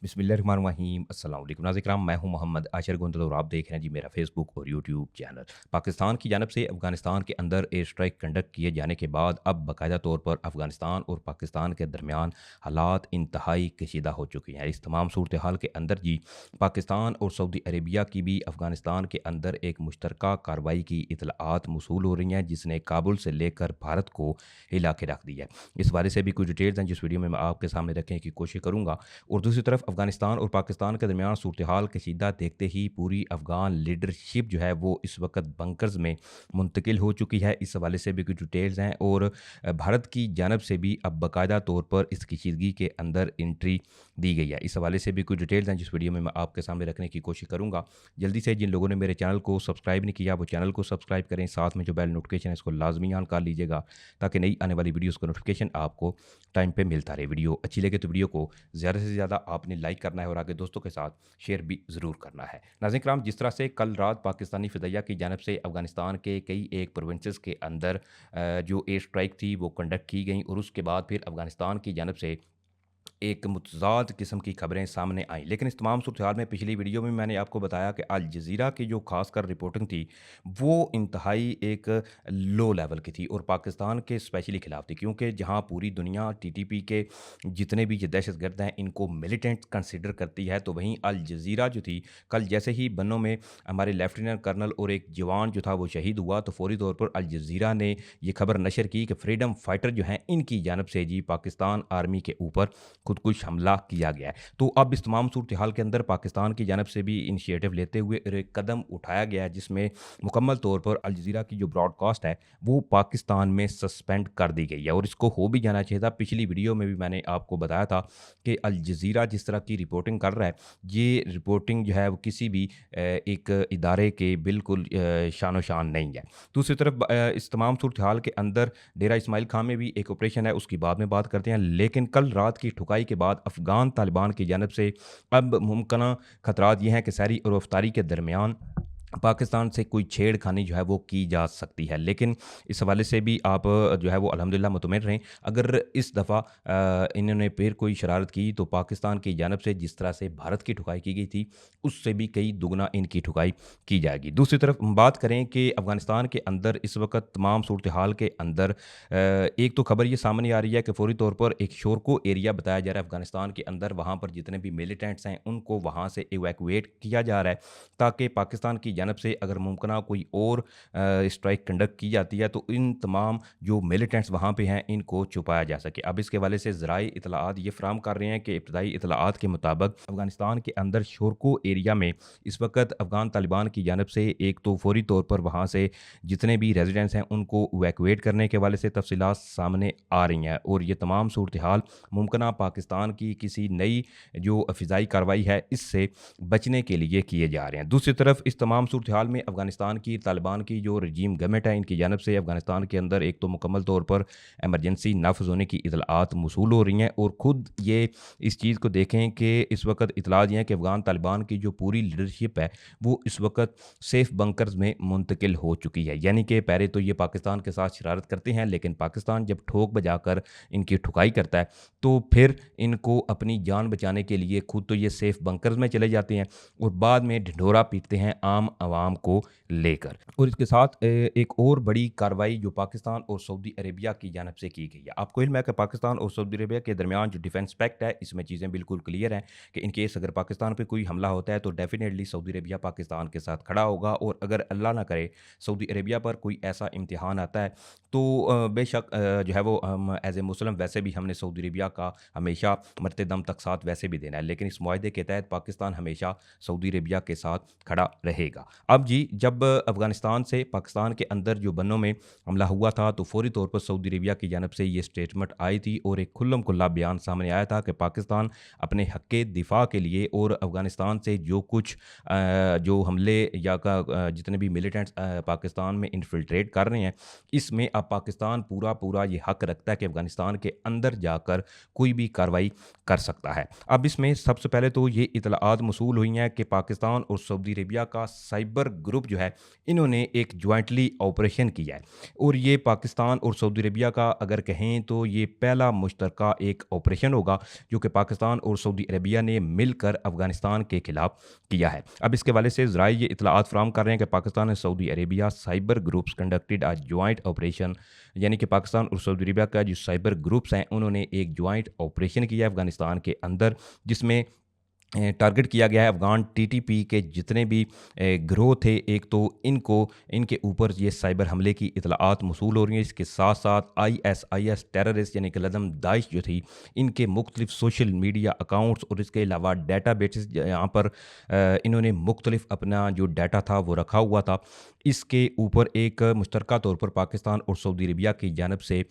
बिस्मिल्लाहिर्रहमानिर्रहीम अस्सलाम वालेकुम नाज़रीन मैं हूं मोहम्मद आशिर गुंदल और आप देख रहे हैं जी मेरा फेसबुक और यूट्यूब चैनल। पाकिस्तान की जानब से अफ़गानिस्तान के अंदर एयर स्ट्राइक कंडक्ट किए जाने के बाद अब बाकायदा तौर पर अफ़गानिस्तान और पाकिस्तान के दरमियान हालात इंतहाई कशीदा हो चुके हैं। इस तमाम सूरत हाल के अंदर जी पाकिस्तान और सऊदी अरेबिया की भी अफ़गानिस्तान के अंदर एक मुश्तरका कार्रवाई की इतलाआत मौसूल हो रही हैं, जिसने काबुल से लेकर भारत को हिला के रख दिया है। इस बारे से भी कुछ डिटेल्स हैं जिस वीडियो में मैं आपके सामने रखने की कोशिश करूँगा। और दूसरी तरफ अफ़गानिस्तान और पाकिस्तान के दरमियान सूरत हाल कशीदा देखते ही पूरी अफ़गान लीडरशिप जो है वो इस वक्त बंकर्स में मुंतकिल हो चुकी है। इस हवाले से भी कुछ डिटेल्स हैं और भारत की जानब से भी अब बाकायदा तौर पर इस कशीदगी के अंदर एंट्री दी गई है। इस हवाले से भी कुछ डिटेल्स हैं जिस वीडियो में मैं आपके सामने रखने की कोशिश करूँगा। जल्दी से जिन लोगों ने मेरे चैनल को सब्सक्राइब नहीं किया वो चैनल को सब्सक्राइब करें, साथ में जो बेल नोटिफिकेशन है इसको लाजमी ऑन कर लीजिएगा ताकि नई आने वाली वीडियोज़ का नोटिफिकेशन आपको टाइम पे मिलता रहे। वीडियो अच्छी लगे तो वीडियो को ज़्यादा से ज़्यादा आपने लाइक करना है और आगे दोस्तों के साथ शेयर भी ज़रूर करना है। नाज़रीन कराम, जिस तरह से कल रात पाकिस्तानी फ़िज़ाइया की जानब से अफ़गानिस्तान के कई एक प्रोविंसेस के अंदर जो एयर स्ट्राइक थी वो कंडक्ट की गई और उसके बाद फिर अफ़गानिस्तान की जानब से एक मुतज़ाद किस्म की खबरें सामने आईं। लेकिन इस तमाम सूरत-हाल में पिछली वीडियो में मैंने आपको बताया कि अल जज़ीरा की जो ख़ासकर रिपोर्टिंग थी, वो इंतहाई एक लो लेवल की थी और पाकिस्तान के स्पेशली खिलाफ थी, क्योंकि जहाँ पूरी दुनिया टीटीपी के जितने भी ये दहशतगर्द हैं, इनको मिलिटेंट कंसिडर करती है, तो वहीं अल जज़ीरा जो थी, कल जैसे ही बन्नों में हमारे लेफ्टिनेंट कर्नल और एक जवान जो था वो शहीद हुआ, तो फ़ौरी तौर पर अल जज़ीरा ने ये खबर नशर की कि फ्रीडम फाइटर जो हैं, इनकी जानब से जी पाकिस्तान आर्मी के ऊपर खुदकुश हमला किया गया है। तो अब इस तमाम सूरत-हाल के अंदर पाकिस्तान की जानब से भी इनिशिएटिव लेते हुए एक कदम उठाया गया है, जिसमें मुकम्मल तौर पर अल जज़ीरा की जो ब्रॉडकास्ट है, वो पाकिस्तान में सस्पेंड कर दी गई है और इसको हो भी जाना चाहिए था। पिछली वीडियो में भी मैंने आपको बताया था कि अल जज़ीरा जिस तरह की रिपोर्टिंग कर रहा है, ये रिपोर्टिंग जो है वो किसी भी एक इदारे के बिल्कुल शानो-शान नहीं है। दूसरी तरफ इस तमाम सूरत-हाल के अंदर डेरा इस्माइल खां में भी एक ऑपरेशन है, उसकी बाद में बात करते हैं। लेकिन कल रात की ठुकाई के बाद अफ़गान तालिबान की जानब से अब मुमकिना खतरात ये हैं कि सहरी और इफ्तारी के दरमियान पाकिस्तान से कोई छेड़खानी जो है वो की जा सकती है। लेकिन इस हवाले से भी आप जो है वो अल्हम्दुलिल्लाह मुतमिन रहें। अगर इस दफ़ा इन्होंने फिर कोई शरारत की तो पाकिस्तान की जानब से जिस तरह से भारत की ठुकाई की गई थी, उससे भी कई दुगना इनकी ठुकाई की जाएगी। दूसरी तरफ हम बात करें कि अफ़गानिस्तान के अंदर इस वक़्त तमाम सूरत-हाल के अंदर एक तो खबर ये सामने आ रही है कि फ़ौरी तौर पर एक शोरको एरिया बताया जा रहा है अफ़गानिस्तान के अंदर, वहाँ पर जितने भी मिलिटेंट्स हैं उनको वहाँ से इवैक्यूएट किया जा रहा है, ताकि पाकिस्तान की जानब से अगर मुमकिन कोई और स्ट्राइक कंडक्ट की जाती है तो इन तमाम जो मिलिटेंट्स वहाँ पे हैं इनको छुपाया जा सके। अब इसके हवाले से ज़राए इत्तलाआत ये फ़राहम कर रहे हैं कि इब्तदाई इत्तलाआत के मुताबिक अफ़गानिस्तान के अंदर शोरको एरिया में इस वक़्त अफ़गान तालिबान की जानब से एक तो फ़ौरी तौर पर वहाँ से जितने भी रेज़िडेंट्स हैं उनको इवैक्यूएट करने के हवाले से तफ़सीलात सामने आ रही हैं और ये तमाम सूरत-हाल मुमकिन पाकिस्तान की किसी नई जो फ़िज़ाई कार्रवाई है इससे बचने के लिए किए जा रहे हैं। दूसरी तरफ इस तमाम सूरत-हाल में अफ़गानिस्तान की तालिबान की जो रजीम गवर्नमेंट है इनकी जानब से अफ़गानिस्तान के अंदर एक तो मुकम्मल तौर पर इमरजेंसी नाफ़िज़ होने की इत्तलाआत मौसूल हो रही हैं और ख़ुद ये इस चीज़ को देखें कि इस वक़्त इत्तलात ये हैं कि अफ़गान तालिबान की जो पूरी लीडरशिप है वो इस वक़्त सेफ़ बंकर्स में मुंतकिल हो चुकी है। यानी कि पहले तो ये पाकिस्तान के साथ शरारत करते हैं, लेकिन पाकिस्तान जब ठोक बजाकर इनकी ठुकाई करता है तो फिर इनको अपनी जान बचाने के लिए खुद तो ये सेफ़ बंकर्स में चले जाते हैं और बाद में ढिंढोरा पीटते हैं आम आवाम को लेकर। और इसके साथ एक और बड़ी कार्रवाई जो पाकिस्तान और सऊदी अरेबिया की जानब से की गई है। आपको इल्म है कि पाकिस्तान और सऊदी अरेबिया के दरमियान जो डिफेंस पैक्ट है इसमें चीज़ें बिल्कुल क्लियर हैं कि इन केस अगर पाकिस्तान पे कोई हमला होता है तो डेफिनेटली सऊदी अरेबिया पाकिस्तान के साथ खड़ा होगा और अगर अल्लाह ना करे सऊदी अरेबिया पर कोई ऐसा इम्तिहान आता है तो बेशक जो है वो हम एज़ ए मुस्लिम वैसे भी हमने सऊदी अरेबिया का हमेशा मरते दम तक साथ वैसे भी देना है, लेकिन इस मुआहदे के तहत पाकिस्तान हमेशा सऊदी अरेबिया के साथ खड़ा रहेगा। अब जी जब अफ़गानिस्तान से पाकिस्तान के अंदर जो बन्नों में हमला हुआ था तो फ़ौरी तौर पर सऊदी अरेबिया की जानब से ये स्टेटमेंट आई थी और एक खुल्लम खुल्ला बयान सामने आया था कि पाकिस्तान अपने हक़ के दिफ़ा के लिए और अफ़गानिस्तान से जो कुछ जो हमले या जितने भी मिलिटेंट्स पाकिस्तान में इन्फिल्ट्रेट कर रहे हैं, इसमें अब पाकिस्तान पूरा ये हक़ रखता है कि अफ़गानिस्तान के अंदर जाकर कोई भी कार्रवाई कर सकता है। अब इसमें सबसे पहले तो ये इत्तलाआत मौसूल हुई हैं कि पाकिस्तान और सऊदी अरेबिया का साइबर ग्रुप जो है इन्होंने एक जॉइंटली ऑपरेशन किया है और ये पाकिस्तान और सऊदी अरबिया का अगर कहें तो ये पहला मुश्तरका एक ऑपरेशन होगा जो कि पाकिस्तान और सऊदी अरबिया ने मिलकर अफ़गानिस्तान के खिलाफ किया है। अब इसके हवाले से ज़राए ये इतलात फ़राहम कर रहे हैं कि Pakistan and Saudi Arabia cyber groups conducted a joint operation, यानी कि पाकिस्तान और सऊदी अरेबिया का जो साइबर ग्रुप्स हैं उन्होंने एक जॉइंट ऑपरेशन किया है अफ़गानिस्तान के अंदर, जिसमें टारगेट किया गया है अफ़गान टीटीपी के जितने भी गिरोह थे, एक तो इनके ऊपर ये साइबर हमले की इतलाआत मौसूल हो रही हैं। इसके साथ साथ आईएसआईएस टेररिस्ट यानी कि लदम दाइश जो थी, इनके मुख्तलिफ सोशल मीडिया अकाउंट्स और इसके अलावा डाटा बेसिस यहाँ पर इन्होंने मुख्तलिफ अपना जो डाटा था वो रखा हुआ था। इसके ऊपर एक मुश्तरका तौर पर पाकिस्तान और सऊदी अरबिया की जानब से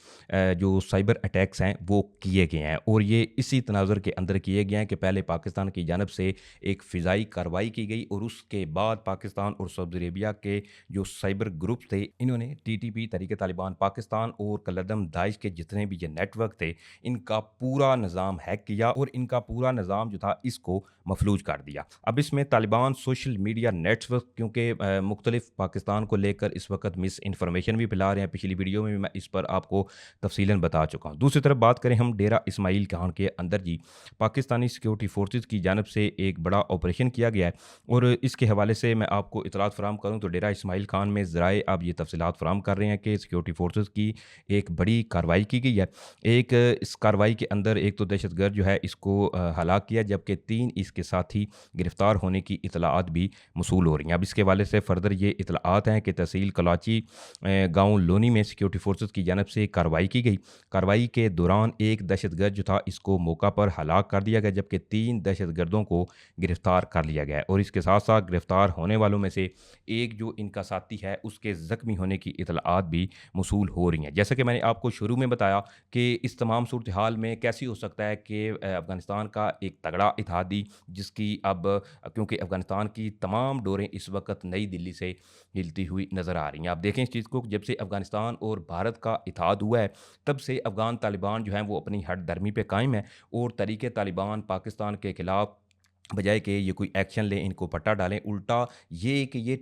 जो साइबर अटैक्स हैं वो किए गए हैं और ये इसी तनाज़ुर के अंदर किए गए हैं कि पहले पाकिस्तान की जानब से एक फ़िज़ाई कार्रवाई की गई और उसके बाद पाकिस्तान और सऊदी अरेबिया के जो साइबर ग्रुप थे इन्होंने टीटीपी तहरीक तालिबान पाकिस्तान और कलदम दाइश के जितने भी ये नेटवर्क थे इनका पूरा निज़ाम हैक किया और इनका पूरा निज़ाम जो था इसको मफलूज कर दिया। अब इसमें तालिबान सोशल मीडिया नेटवर्क क्योंकि मुख्तलिफ पाकिस्तान को लेकर इस वक्त मिस इन्फॉर्मेशन भी फैला रहे हैं, पिछली वीडियो में भी मैं इस पर आपको तफसीलन बता चुका हूँ। दूसरी तरफ बात करें हम डेरा इस्माइल खान के अंदर जी, पाकिस्तानी सिक्योरिटी फोर्सेस की जानब से एक बड़ा ऑपरेशन किया गया है और इसके हवाले से मैं आपको इतलात फ़राहम करूँ तो डेरा इस्माइल खान में ज़राए अब ये तफसीलात फ़राहम कर रहे हैं कि सिक्योरिटी फोर्सेस की एक बड़ी कार्रवाई की गई है। एक इस कार्रवाई के अंदर एक तो दहशतगर्द जो है इसको हलाक किया, जबकि 3 इसके साथी गिरफ़्तार होने की इतलात भी मौसूल हो रही हैं। अब इसके हवाले से फ़र्दर ये इतलात हैं कि तहसील कलाची गाँव लोनी में सिक्योरिटी फोर्सेस की जानब से कार्रवाई की गई। कार्रवाई के दौरान एक दहशतगर्द जो था इसको मौका पर हलाक कर दिया गया, जबकि 3 दहशतगर्दों को गिरफ्तार कर लिया गया है और इसके साथ साथ गिरफ्तार होने वालों में से एक जो इनका साथी है उसके ज़ख्मी होने की इतलात भी मौसूल हो रही हैं। जैसा कि मैंने आपको शुरू में बताया कि इस तमाम सूरत हाल में कैसे हो सकता है कि अफ़गानिस्तान का एक तगड़ा इत्तेहादी जिसकी अब क्योंकि अफ़गानिस्तान की तमाम डोरें इस वक्त नई दिल्ली से हिलती हुई नज़र आ रही हैं। आप देखें इस चीज़ को, जब से अफ़गानिस्तान और भारत का इत्तेहाद हुआ है तब से अफ़गान तालिबान जो हैं वो अपनी हट धर्मी पे कायम है और तरीके तालिबान पाकिस्तान के खिलाफ बजाय कि ये कोई एक्शन लें, इनको पट्टा डालें, उल्टा ये कि ये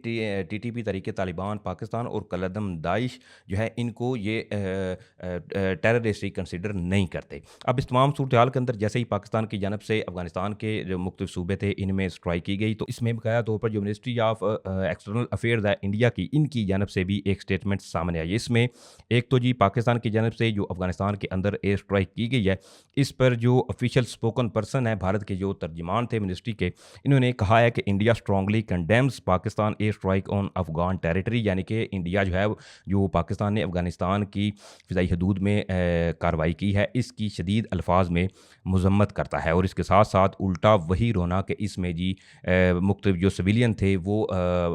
टीटीपी तरीके तालिबान पाकिस्तान और कलदम दाइश जो है इनको ये टेररिस्ट ही कंसिडर नहीं करते। अब इस तमाम सूरत हाल के अंदर जैसे ही पाकिस्तान की जानब से अफ़गानिस्तान के जो मुख्तलिफ सूबे थे इनमें स्ट्राइक की गई, तो इसमें बकाया तौर पर जो मिनिस्ट्री ऑफ एक्सटर्नल अफेयर्स है इंडिया की, इनकी जानब से भी एक स्टेटमेंट सामने आई। इसमें एक तो जी पाकिस्तान की जानब से जो अफ़गानिस्तान के अंदर एयर स्ट्राइक की गई है, इस पर जो ऑफिशियल स्पोकन पर्सन है भारत के जो तर्जमान थे मिनिस्ट्री के, इन्होंने कहा है कि India strongly condemns Pakistan air strike on Afghan territory, यानी कि इंडिया जो है जो पाकिस्तान ने अफगानिस्तान की फ़िज़ाई हदूद में कार्रवाई की है इसकी शदीद अल्फाज में मजम्मत करता है और इसके साथ साथ उल्टा वही रोना कि इसमें जी मुख्तलिफ जो सिविलियन थे वो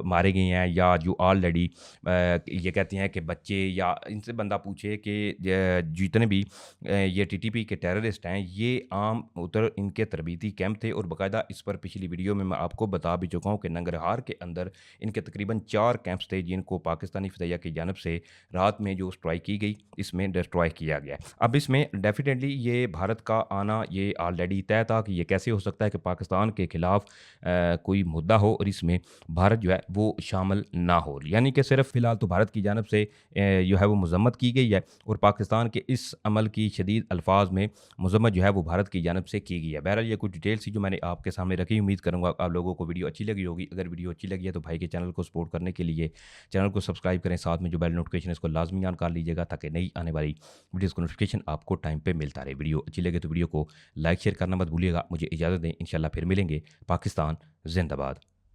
मारे गए हैं या जो ऑलरेडी ये कहते हैं कि बच्चे, या इनसे बंदा पूछे कि जितने भी ये टीटीपी के टेररिस्ट हैं ये आम उतर इनके तरबीती कैंप थे और बाकायदा इस पर पिछली वीडियो में मैं आपको बता भी चुका हूँ कि नंगरहार के अंदर इनके तकरीबन 4 कैंप्स थे जिनको पाकिस्तानी फ़िज़ाइया की जानब से रात में जो स्ट्राइक की गई इसमें डिस्ट्रॉय किया गया। अब इसमें डेफिनेटली ये भारत का आना ये ऑलरेडी तय था कि ये कैसे हो सकता है कि पाकिस्तान के खिलाफ कोई मुद्दा हो और इसमें भारत जो है वो शामिल ना हो, यानी कि सिर्फ फ़िलहाल तो भारत की जानब से जो है वो मजम्मत की गई है और पाकिस्तान के इस अमल की शदीद अल्फाज में मजम्मत जो है वो भारत की जानब से की गई है। बहरहाल ये कुछ डिटेल्स थी जो मैंने आपके सामने रखी। उम्मीद करूँगा आप लोगों को वीडियो अच्छी लगी होगी। अगर वीडियो अच्छी लगी है तो भाई के चैनल को सपोर्ट करने के लिए चैनल को सब्सक्राइब करें, साथ में जो बेल नोटिफिकेशन है इसको लाजमी ऑन कर लीजिएगा ताकि नई आने वाली वीडियोज़ को नोटिफिकेशन आपको टाइम पे मिलता रहे। वीडियो अच्छी लगे तो वीडियो को लाइक शेयर करना मत भूलिएगा। मुझे इजाज़त दें, इंशाल्लाह फिर मिलेंगे। पाकिस्तान जिंदाबाद।